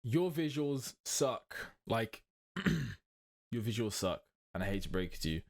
your visuals suck. Like, your visuals suck, and I hate to break it to you.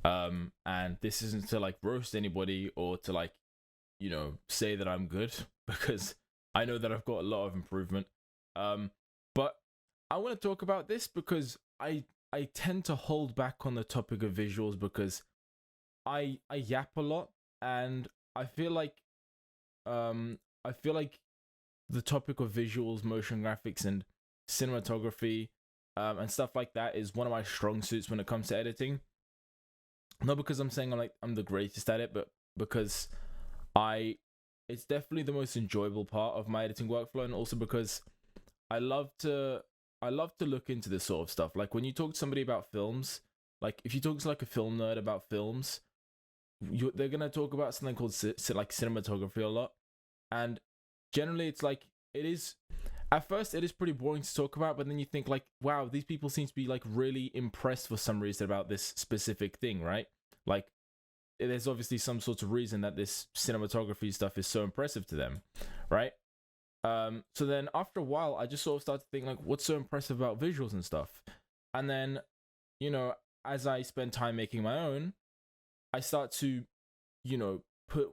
And this isn't to like roast anybody or to like, say that I'm good, because I know that I've got a lot of improvement. But I want to talk about this because I tend to hold back on the topic of visuals because I yap a lot, and I feel like the topic of visuals, motion graphics, and cinematography, and stuff like that is one of my strong suits when it comes to editing. Not because I'm saying I'm the greatest at it, but because it's definitely the most enjoyable part of my editing workflow, and also because I love to look into this sort of stuff. Like when you talk to somebody about films, like if you talk to like a film nerd about films, they're gonna talk about something called like cinematography a lot, and generally it's like it is. At first, it is pretty boring to talk about, but then you think like, wow, these people seem to be like really impressed for some reason about this specific thing, right? Like, there's obviously some sort of reason that this cinematography stuff is so impressive to them, right? So then after a while, I just sort of start to think like, what's so impressive about visuals and stuff? And then, as I spend time making my own, I start to, put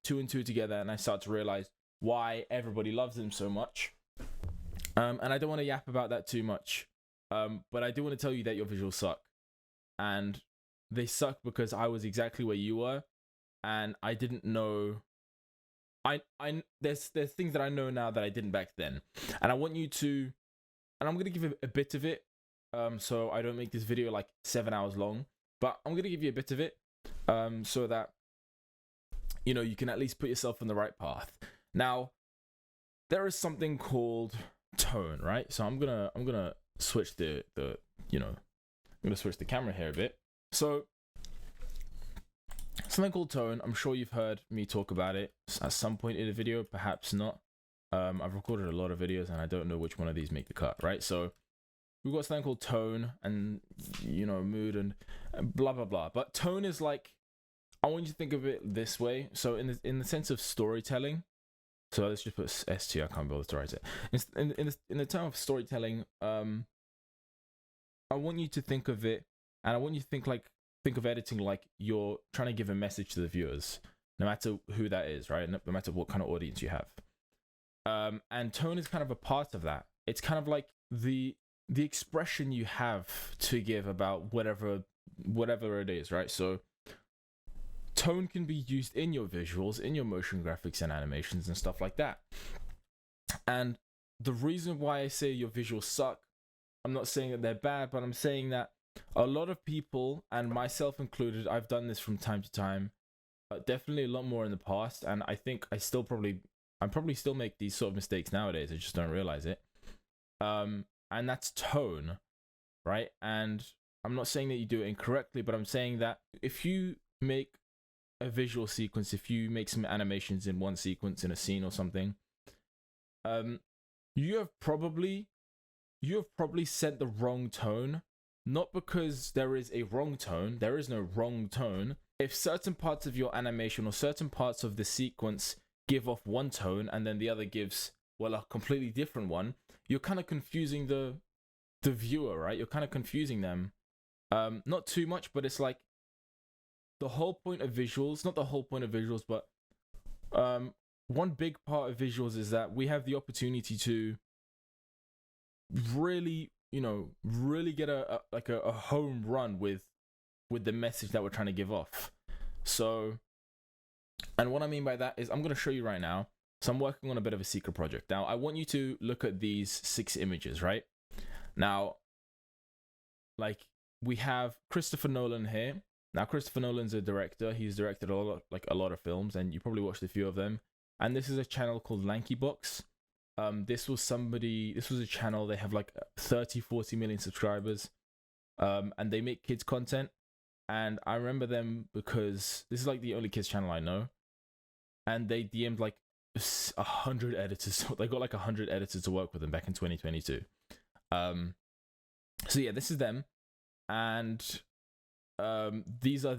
two and two together, and I start to realize why everybody loves them so much. And I don't want to yap about that too much. But I do want to tell you that your visuals suck. And they suck because I was exactly where you were, and I didn't know. There's things that I know now that I didn't back then, and I want you to, and I'm gonna give a bit of it, so I don't make this video like 7 hours long, but I'm gonna give you a bit of it, so that you can at least put yourself on the right path. Now, there is something called tone, right? So I'm gonna switch I'm gonna switch the camera here a bit. So something called tone. I'm sure you've heard me talk about it at some point in a video, perhaps not. I've recorded a lot of videos and I don't know which one of these make the cut, right? So we've got something called tone and mood and blah blah blah. But tone is like, I want you to think of it this way. So in the sense of storytelling, so let's just put ST. I can't bother to write it. In the term of storytelling, I want you to think of it, and I want you to think of editing like you're trying to give a message to the viewers, no matter who that is, right? No matter what kind of audience you have. And tone is kind of a part of that. It's kind of like the expression you have to give about whatever it is, right? So tone can be used in your visuals, in your motion graphics and animations and stuff like that. And the reason why I say your visuals suck, I'm not saying that they're bad, but I'm saying that a lot of people, and myself included, I've done this from time to time, definitely a lot more in the past, and I think I probably still make these sort of mistakes nowadays. I just don't realize it. And that's tone, right? And I'm not saying that you do it incorrectly, but I'm saying that if you make a visual sequence, if you make some animations in one sequence in a scene or something, you have probably set the wrong tone. Not because there is a wrong tone, there is no wrong tone. If certain parts of your animation or certain parts of the sequence give off one tone and then the other gives, well, a completely different one, you're kind of confusing the viewer, right? You're kind of confusing them. Not too much, but it's like the whole point of visuals, not the whole point of visuals, but one big part of visuals is that we have the opportunity to really get a home run with the message that we're trying to give off. So, and what I mean by that is I'm going to show you right now. So I'm working on a bit of a secret project. Now, I want you to look at these 6 images, right? Now, like, we have Christopher Nolan here. Now, Christopher Nolan's a director. He's directed a lot of films, and you probably watched a few of them. And this is a channel called Lankybox. This was a channel, they have like 30-40 million subscribers, and they make kids content, and I remember them because this is like the only kids channel I know, and they DM'd like 100 editors. They got like 100 editors to work with them back in 2022. So yeah, this is them, and these are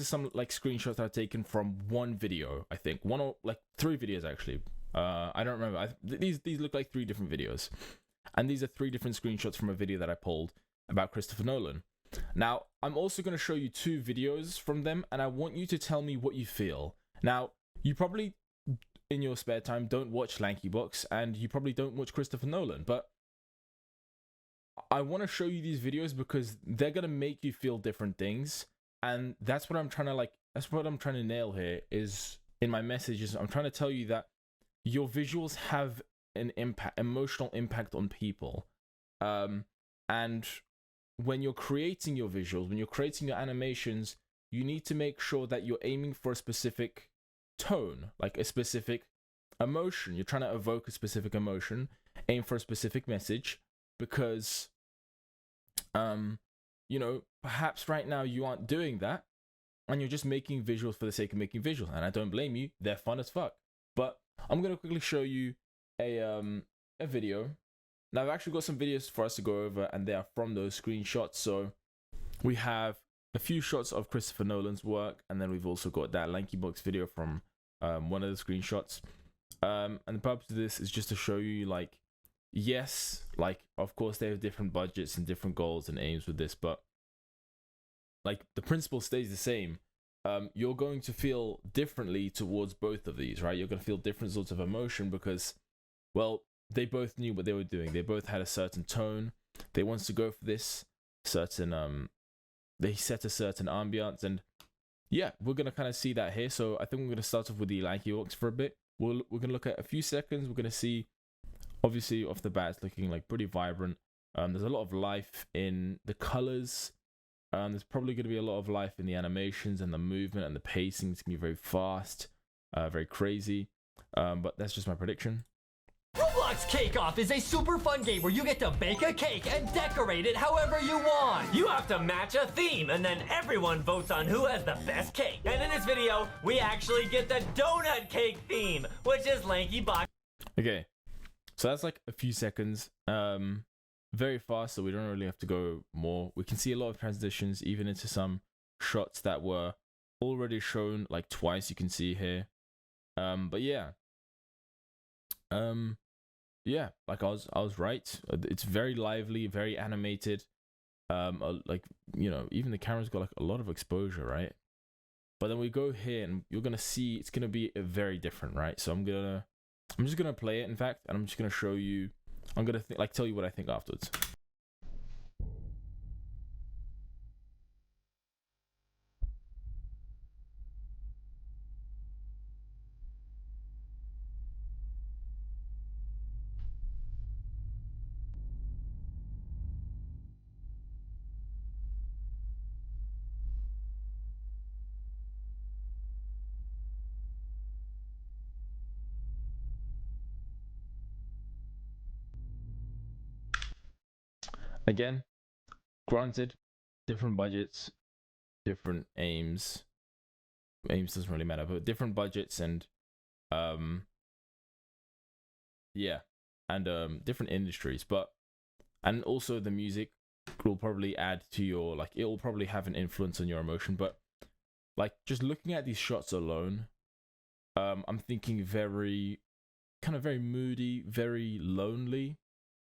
some like screenshots that I've taken from one video, I think, one or like 3 videos actually. I don't remember. These look like 3 different videos. And these are 3 different screenshots from a video that I pulled about Christopher Nolan. Now, I'm also going to show you 2 videos from them, and I want you to tell me what you feel. Now, you probably, in your spare time, don't watch Lankybox, and you probably don't watch Christopher Nolan, but I want to show you these videos because they're going to make you feel different things, and that's what I'm trying to nail here is in my messages. I'm trying to tell you that your visuals have an emotional impact on people. And when you're creating your visuals, when you're creating your animations, you need to make sure that you're aiming for a specific tone, like a specific emotion. You're trying to evoke a specific emotion, aim for a specific message, because, you know, perhaps right now you aren't doing that, and you're just making visuals for the sake of making visuals, and I don't blame you. They're fun as fuck. But I'm gonna quickly show you a video. Now I've actually got some videos for us to go over, and they are from those screenshots. So we have a few shots of Christopher Nolan's work, and then we've also got that Lankybox video from one of the screenshots. And the purpose of this is just to show you, like, yes, like, of course they have different budgets and different goals and aims with this, but like the principle stays the same. You're going to feel differently towards both of these, right? You're going to feel different sorts of emotion because, well, they both knew what they were doing. They both had a certain tone. They wanted to go for this certain, they set a certain ambiance, and yeah, we're going to kind of see that here. So I think we're going to start off with the Lankybox for a bit. We're going to look at a few seconds. We're going to see, obviously, off the bat, it's looking like pretty vibrant. There's a lot of life in the colors. There's probably going to be a lot of life in the animations and the movement and the pacing. It's going to be very fast, very crazy. But that's just my prediction. Roblox Cake Off is a super fun game where you get to bake a cake and decorate it however you want. You have to match a theme, and then everyone votes on who has the best cake. And in this video, we actually get the donut cake theme, which is Lankybox. Okay, so that's like a few seconds. Very fast, so we don't really have to go more. We can see a lot of transitions, even into some shots that were already shown like twice. You can see here. But yeah. Yeah, like I was right. It's very lively, very animated. Like, you know, even the camera's got like a lot of exposure, right? But then we go here, and you're gonna see it's gonna be very different, right? So I'm just gonna play it, in fact, and I'm just gonna show you. I'm gonna tell you what I think afterwards. Again, granted, different budgets, different aims. Aims doesn't really matter, but different budgets and yeah, and different industries. But and also the music will probably add to your, like, it will probably have an influence on your emotion. But like, just looking at these shots alone, I'm thinking very moody, very lonely.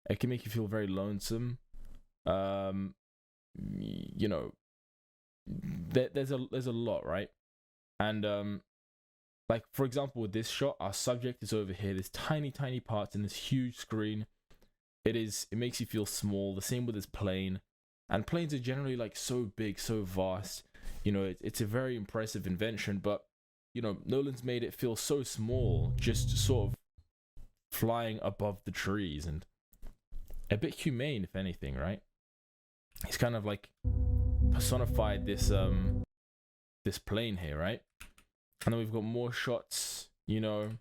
It can make you feel very lonesome. You know, there's a lot, right? And like, for example, with this shot, our subject is over here, this tiny parts in this huge screen. It makes you feel small. The same with this plane, and planes are generally like so big, so vast. You know, it's a very impressive invention, but you know, Nolan's made it feel so small, just sort of flying above the trees, and a bit humane, if anything, right? He's kind of like personified this this plane here, right? And then we've got more shots, you know,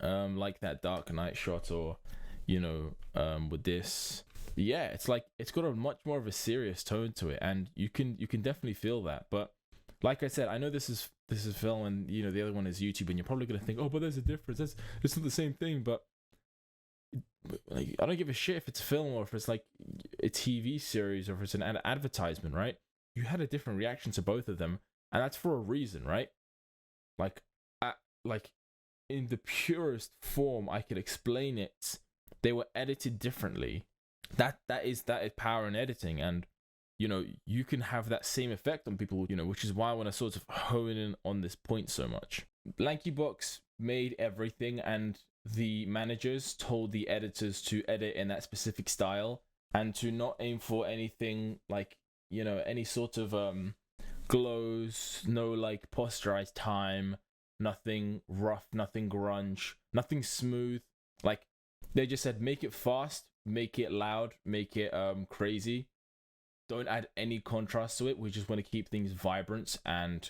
like that Dark Knight shot, or you know, with this. Yeah, it's like it's got a much more of a serious tone to it, and you can definitely feel that. But like I said, I know this is film, and you know, the other one is YouTube, and you're probably gonna think, oh, but there's a difference. It's not the same thing. But like, I don't give a shit if it's film or if it's like a TV series or if it's an advertisement, right? You had a different reaction to both of them, and that's for a reason, right? Like, like in the purest form I could explain it, they were edited differently. That is power in editing, and you can have that same effect on people, which is why I want to sort of hone in on this point so much. Lankybox made everything, and the managers told the editors to edit in that specific style and to not aim for anything like, any sort of glows, no like posterized time, nothing rough, nothing grunge, nothing smooth. Like, they just said, make it fast, make it loud, make it crazy. Don't add any contrast to it. We just want to keep things vibrant and,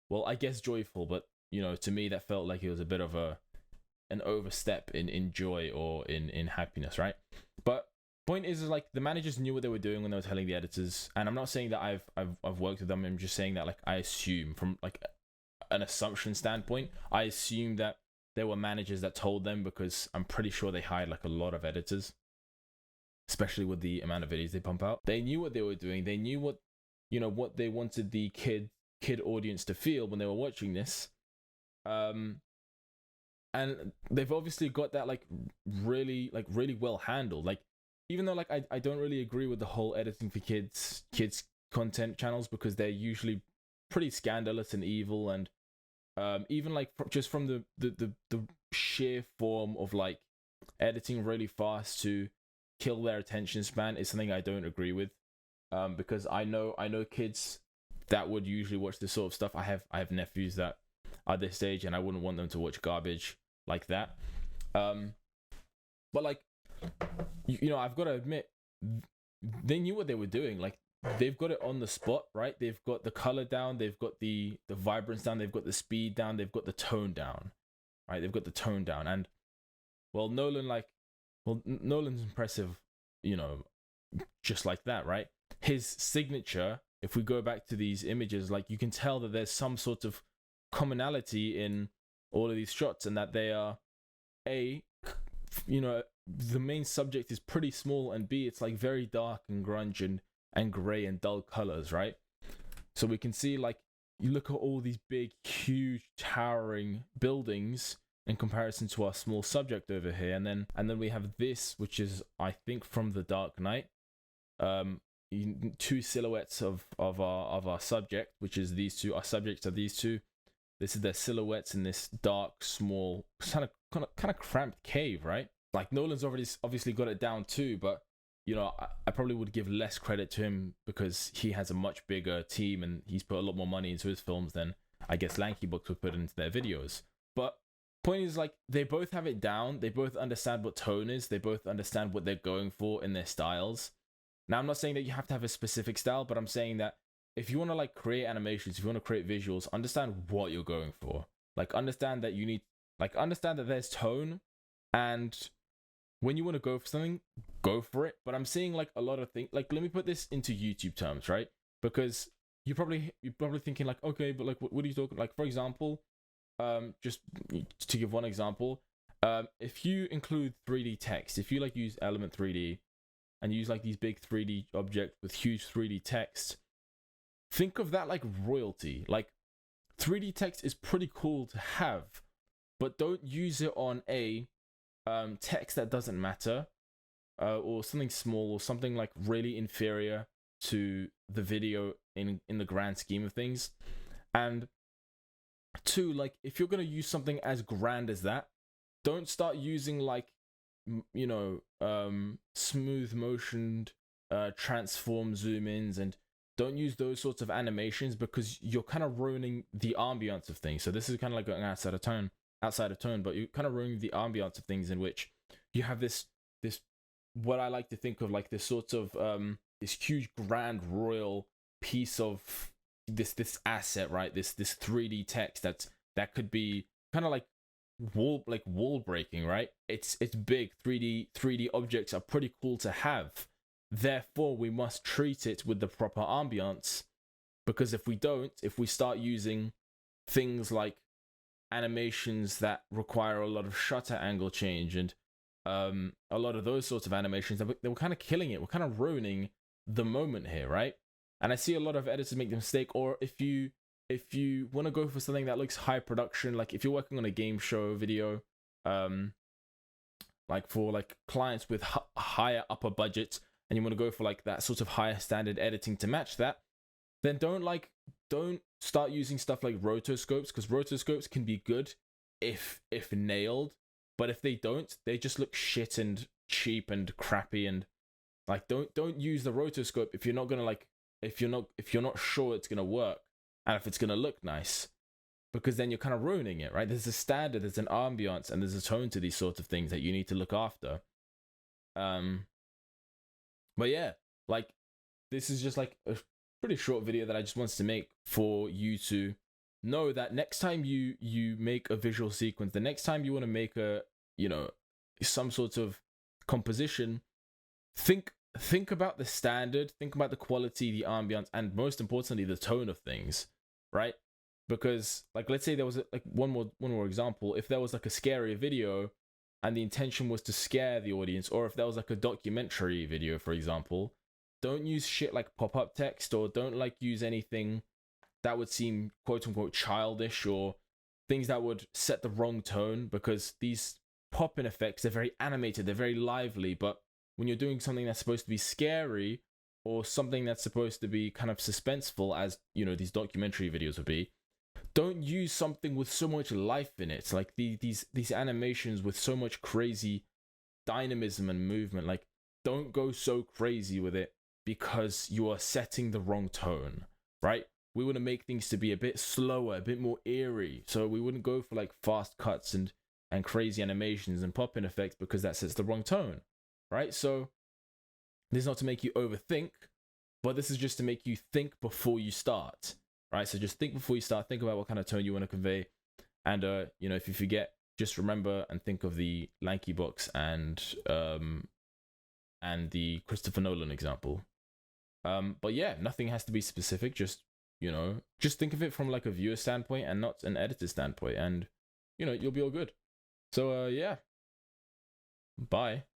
well, I guess joyful. But, to me, that felt like it was a bit of an overstep in joy or in happiness, right? But point is like, the managers knew what they were doing when they were telling the editors. And I'm not saying that I've worked with them. I'm just saying that, like, I assume from like an assumption standpoint, I assume that there were managers that told them, because I'm pretty sure they hired like a lot of editors, especially with the amount of videos they pump out. They knew what they were doing. They knew what they wanted the kid audience to feel when they were watching this. And they've obviously got that like really well handled. Like, even though like I don't really agree with the whole editing for kids content channels, because they're usually pretty scandalous and evil, and even like just from the sheer form of like editing really fast to kill their attention span is something I don't agree with, because I know kids that would usually watch this sort of stuff. I have nephews that are this age, and I wouldn't want them to watch garbage like that. But like, I've got to admit, they knew what they were doing. Like, they've got it on the spot, right? They've got the color down, they've got the vibrance down, they've got the speed down, they've got the tone down, right? They've got the tone down. And well, Nolan's impressive, just like that, right? His signature, if we go back to these images, like, you can tell that there's some sort of commonality in all of these shots, and that they are the main subject is pretty small, and B, it's like very dark and grunge and gray and dull colors, right? So we can see, like, you look at all these big, huge, towering buildings in comparison to our small subject over here, and then we have this, which is, I think, from The Dark Knight. Two silhouettes of our subject, which is these two. Our subjects are these two. This is their silhouettes in this dark, small, kind of cramped cave, right? Like, Nolan's obviously got it down too, but I probably would give less credit to him because he has a much bigger team and he's put a lot more money into his films than I guess Lankybox would put into their videos. But point is, like, they both have it down. They both understand what tone is. They both understand what they're going for in their styles. Now, I'm not saying that you have to have a specific style, but I'm saying that if you want to like create animations, if you want to create visuals, understand what you're going for. Like, understand that understand that there's tone, and when you want to go for something, go for it. But I'm seeing like a lot of things. Like, let me put this into YouTube terms, right? Because you're probably thinking like, okay, but like, what are you talking? Like, for example, just to give one example, if you include 3D text, if you like use Element 3D and use like these big 3D objects with huge 3D text, think of that like royalty. Like, 3D text is pretty cool to have, but don't use it on a text that doesn't matter, or something small, or something like really inferior to the video in the grand scheme of things. And two, like, if you're gonna use something as grand as that, don't start using like smooth motioned transform zoom ins, and don't use those sorts of animations, because you're kind of ruining the ambiance of things. So this is kind of like going outside of tone, but you're kind of ruining the ambiance of things, in which you have this what I like to think of like this sort of this huge grand royal piece of this asset, right? This 3D text that could be kind of like wall breaking, right? It's big. 3D objects are pretty cool to have. Therefore, we must treat it with the proper ambiance, because if we start using things like animations that require a lot of shutter angle change and a lot of those sorts of animations, they were kind of killing it. We're kind of ruining the moment here, right? And I see a lot of editors make the mistake. Or if you want to go for something that looks high production, like if you're working on a game show video, like for like clients with higher upper budgets, and you want to go for like that sort of higher standard editing to match that, then don't start using stuff like rotoscopes, because rotoscopes can be good if nailed, but if they don't, they just look shit and cheap and crappy. And like don't use the rotoscope if you're not gonna like if you're not sure it's gonna work and if it's gonna look nice, because then you're kind of ruining it, right? There's a standard, there's an ambiance, and there's a tone to these sorts of things that you need to look after. But yeah, like this is just like a pretty short video that I just wanted to make for you to know that next time you make a visual sequence, the next time you want to make a, you know, some sort of composition, think about the standard, think about the quality, the ambiance, and most importantly the tone of things, right? Because like, let's say there was like one more example. If there was like a scary video and the intention was to scare the audience, or if there was like a documentary video, for example, don't use shit like pop-up text, or don't like use anything that would seem quote unquote childish, or things that would set the wrong tone, because these pop-in effects, they're very animated, they're very lively, but when you're doing something that's supposed to be scary, or something that's supposed to be kind of suspenseful, as you know these documentary videos would be, don't use something with so much life in it, like these animations with so much crazy dynamism and movement. Like, don't go so crazy with it, because you are setting the wrong tone, right? We want to make things to be a bit slower, a bit more eerie, so we wouldn't go for like fast cuts and crazy animations and pop-in effects, because that sets the wrong tone, right? So this is not to make you overthink, but this is just to make you think before you start, right? So just think before you start, think about what kind of tone you want to convey, and you know, if you forget, just remember and think of the Lankybox and the Christopher Nolan example. But yeah, nothing has to be specific, just, you know, just think of it from like a viewer standpoint and not an editor standpoint, and you know, you'll be all good. So yeah, bye.